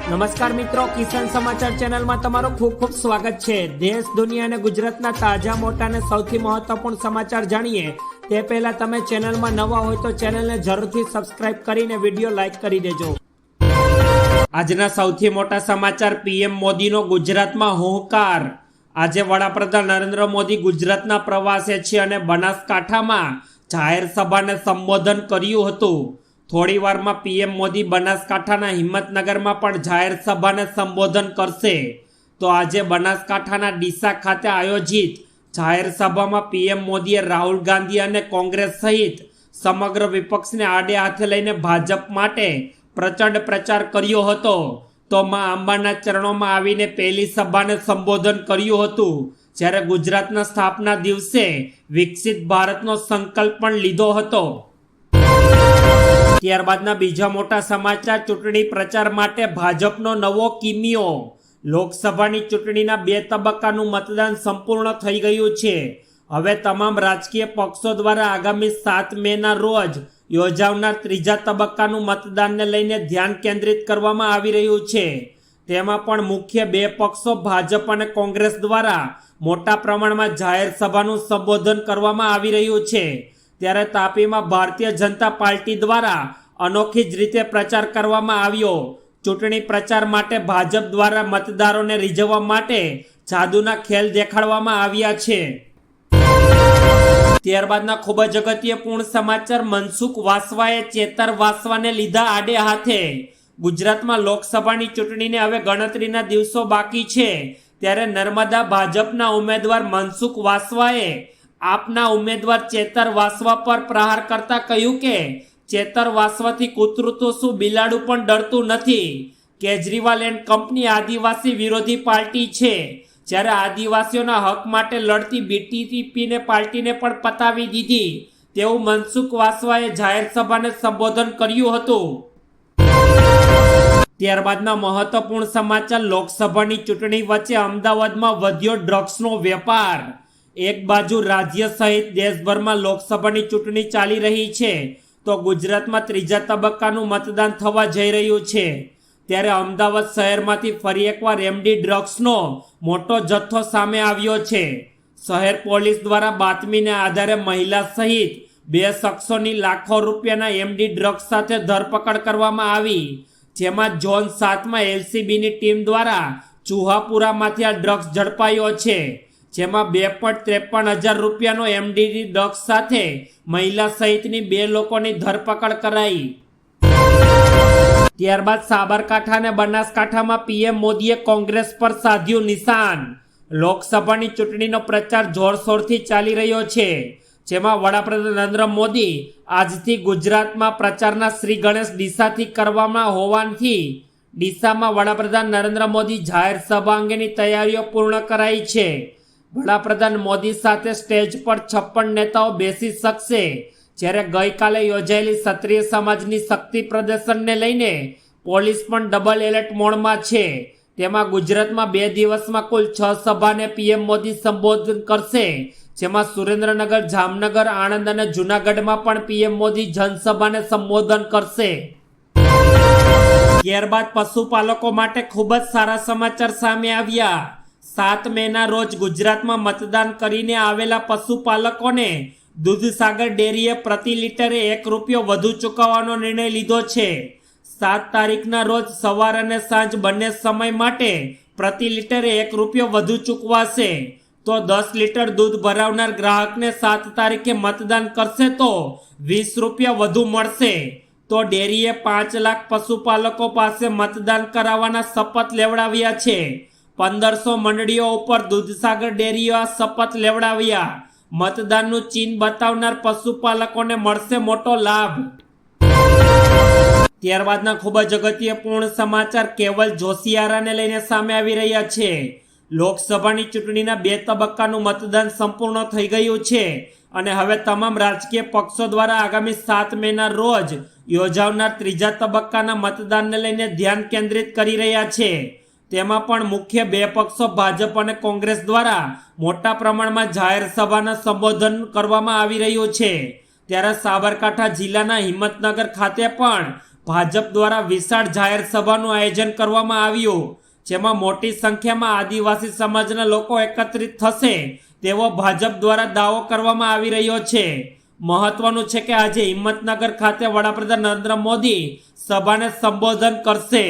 નમસ્કાર મિત્રો, કિસાન સમાચાર ચેનલમાં તમારું ખૂબ ખૂબ સ્વાગત છે। દેશ, દુનિયા અને ગુજરાતના તાજા, મોટા અને સૌથી મહત્વપૂર્ણ સમાચાર જાણીએ તે પહેલા તમે ચેનલમાં નવા હોય તો ચેનલને જરૂરથી સબસ્ક્રાઇબ કરીને વિડીયો લાઈક કરી દેજો। આજના સૌથી મોટા સમાચાર। પીએમ મોદીનો ગુજરાતમાં હુંકાર। આજે વડાપ્રધાન નરેન્દ્ર મોદી ગુજરાતના પ્રવાસે છે અને બનાસકાંઠામાં જાહેર સભાને સંબોધન કર્યું હતું। થોડી વારમાં પીએમ મોદી બનાસકાંઠાના હિંમતનગરમાં પણ જાહેર સભાને સંબોધન કરશે। તો આજે બનાસકાંઠાના ડીસા ખાતે આયોજિત જાહેર સભામાં પીએમ મોદીએ રાહુલ ગાંધી અને કોંગ્રેસ સહિત સમગ્ર વિપક્ષને આડે હાથે લઈને ભાજપ માટે પ્રચંડ પ્રચાર કર્યો હતો। તો મા અંબાના ચરણોમાં આવીને પહેલી સભાને સંબોધન કર્યું હતું, જ્યારે ગુજરાતના સ્થાપના દિવસે વિકસિત ભારતનો સંકલ્પ પણ લીધો હતો। ત્યારબાદના બીજા મોટા સમાચાર। ચૂંટણી પ્રચાર માટે ભાજપનો નવો કિમિયો। લોકસભાની ચૂંટણીના 2 તબક્કાનું મતદાન સંપૂર્ણ થઈ ગયું છે। હવે તમામ રાજકીય પક્ષો દ્વારા આગામી 7 મેના રોજ યોજાનાર ત્રીજા તબક્કાનું મતદાનને લઈને ધ્યાન કેન્દ્રિત કરવામાં આવી રહ્યું છે। તેમાં પણ મુખ્ય 2 પક્ષો ભાજપ અને કોંગ્રેસ દ્વારા મોટા પ્રમાણમાં જાહેર સભાનું સંબોધન કરવામાં આવી રહ્યું છે। ત્યારે તાપીમાં ભારતીય જનતા પાર્ટી દ્વારા અનોખી જ રીતે પ્રચાર કરવામાં આવ્યો। ચૂંટણી પ્રચાર માટે ભાજપ દ્વારા મતદારોને રીઝવવા માટે જાદુના ખેલ દેખાડવામાં આવ્યા છે। ત્યારબાદના ખૂબ જ અગત્યપૂર્ણ સમાચાર। મનસુખ વાસવાએ ચેતર વાસવાને લીધા આડે હાથે। ગુજરાતમાં લોકસભાની ચૂંટણીને હવે ગણતરીના દિવસો બાકી છે, ત્યારે નર્મદા ભાજપના ઉમેદવાર મનસુખ વાસવાએ આપના ઉમેદવાર ચેતર વાસવા પર પ્રહાર કરતા કહ્યું કે ચેતર વાસવાથી કૂતરું તો શું, બિલાડું પણ ડરતું નથી। કેજરીવાલ એન્ડ કંપની આદિવાસી વિરોધી પાર્ટી છે, જ્યારે આદિવાસીઓના હક માટે લડતી બીટીપીને પાર્ટીને પણ પતાવી દીધી, તેવું મનસુખ વાસવાએ જાહેર સભાને સંબોધન કર્યું હતું। ત્યારબાદના મહત્વપૂર્ણ સમાચાર। લોકસભાની ચૂંટણી વચ્ચે અમદાવાદમાં વધ્યો ડ્રગ્સનો વેપાર। એક બાજુ રાજ્ય સહિત દેશભરમાં લોકસભાની ચૂંટણી ચાલી રહી છે, તો ગુજરાતમાં ત્રીજા તબક્કાનું મતદાન થવા જઈ રહ્યું છે, ત્યારે અમદાવાદ શહેરમાંથી ફરી એકવાર એમડી ડ્રગ્સનો મોટો જથ્થો સામે આવ્યો છે। શહેર પોલીસ દ્વારા બાતમીને આધારે મહિલા સહિત 2 શખ્સોની લાખો રૂપિયાના એમડી ડ્રગ્સ સાથે ધરપકડ કરવામાં આવી, જેમાં ઝોન 7માં એલસીબીની ટીમ દ્વારા ચુહાપુરામાંથી આ ડ્રગ્સ ઝડપાયો છે, જેમાં 2,53,000 રૂપિયાનો એમડી ડ્રગ્સ સાથે મહિલા સહિતની 2 લોકોની ધરપકડ કરાઈ। ત્યારબાદ સાબરકાંઠા અને બનાસકાંઠામાં પીએમ મોદીએ કોંગ્રેસ પર સાધ્યું નિશાન। લોકસભાની ચૂંટણીનો પ્રચાર જોરશોરથી ચાલી રહ્યો છે, જેમાં વડાપ્રધાન નરેન્દ્ર મોદી આજથી ગુજરાતમાં પ્રચારના શ્રી ગણેશ ડીસાથી કરવામાં હોવાથી ડીસામાં વડાપ્રધાન નરેન્દ્ર મોદી જાહેર સભા અંગેની તૈયારીઓ પૂર્ણ કરાઈ છે। વડાપ્રધાન મોદી સાથે સ્ટેજ પર 56 નેતાઓ બેસી શકશે, જ્યારે ગઈકાલે યોજાયેલી ક્ષત્રિય સમાજની શક્તિ પ્રદર્શનને લઈને પોલીસ પણ ડબલ એલર્ટ મોડમાં છે। તેમાં ગુજરાતમાં 2 દિવસમાં કુલ 6 સભાને પીએમ મોદી સંબોધન કરશે, જેમાં સુરેન્દ્રનગર, જામનગર, આણંદ અને જૂનાગઢમાં પણ પીએમ મોદી જનસભાને સંબોધન કરશે। ત્યારબાદ પશુપાલકો માટે ખૂબ જ સારા સમાચાર સામે આવ્યા। 7 મેના રોજ ગુજરાતમાં મતદાન કરીને આવેલા પશુપાલકોને દૂધસાગર ડેરીએ પ્રતિ લિટરે ₹1 વધુ ચૂકવવાનો નિર્ણય લીધો છે। 7 તારીખના રોજ સવાર અને સાંજ બંને સમય માટે પ્રતિ લિટરે ₹1 વધુ ચૂકવાશે। તો 10 લીટર દૂધ ભરાવનાર ગ્રાહકને 7 તારીખે મતદાન કરશે તો ₹20 વધુ મળશે। તો ડેરીએ 5 લાખ પશુપાલકો પાસે મતદાન કરાવવાના શપથ લેવડાવ્યા છે। 1500 મંડળીઓ ઉપર દૂધસાગર ડેરીઓ આ શપથ લેવડાવ્યા। મતદાનનું ચિહ્ન બતાવનાર પશુપાલકોને મળશે મોટો લાભ। ત્યારબાદના ખૂબ જ અગત્યપૂર્ણ સમાચાર। કેવલ જોશિયારાને લઈને સામે આવી રહ્યા છે। લોકસભાની ચૂંટણીના 2 તબક્કાનું મતદાન સંપૂર્ણ થઈ ગયું છે અને હવે તમામ રાજકીય પક્ષો દ્વારા આગામી 7 મેના રોજ યોજાનાર ત્રીજા તબક્કાના મતદાનને લઈને ધ્યાન કેન્દ્રિત કરી રહ્યા છે। તેમાં પણ મુખ્ય 2 પક્ષો ભાજપ અને કોંગ્રેસ દ્વારા મોટા પ્રમાણમાં જાહેર સભાના સંબોધન કરવામાં આવી રહ્યું છે। ત્યારે સાબરકાંઠા જિલ્લાના હિંમતનગર ખાતે પણ ભાજપ દ્વારા વિશાળ જાહેર સભાનું આયોજન કરવામાં આવ્યું, જેમાં મોટી સંખ્યામાં આદિવાસી સમાજના લોકો એકત્રિત થશે તેવો ભાજપ દ્વારા દાવો કરવામાં આવી રહ્યો છે. મહત્વનું છે કે આજે હિંમતનગર ખાતે વડાપ્રધાન નરેન્દ્ર મોદી સભાને સંબોધન કરશે.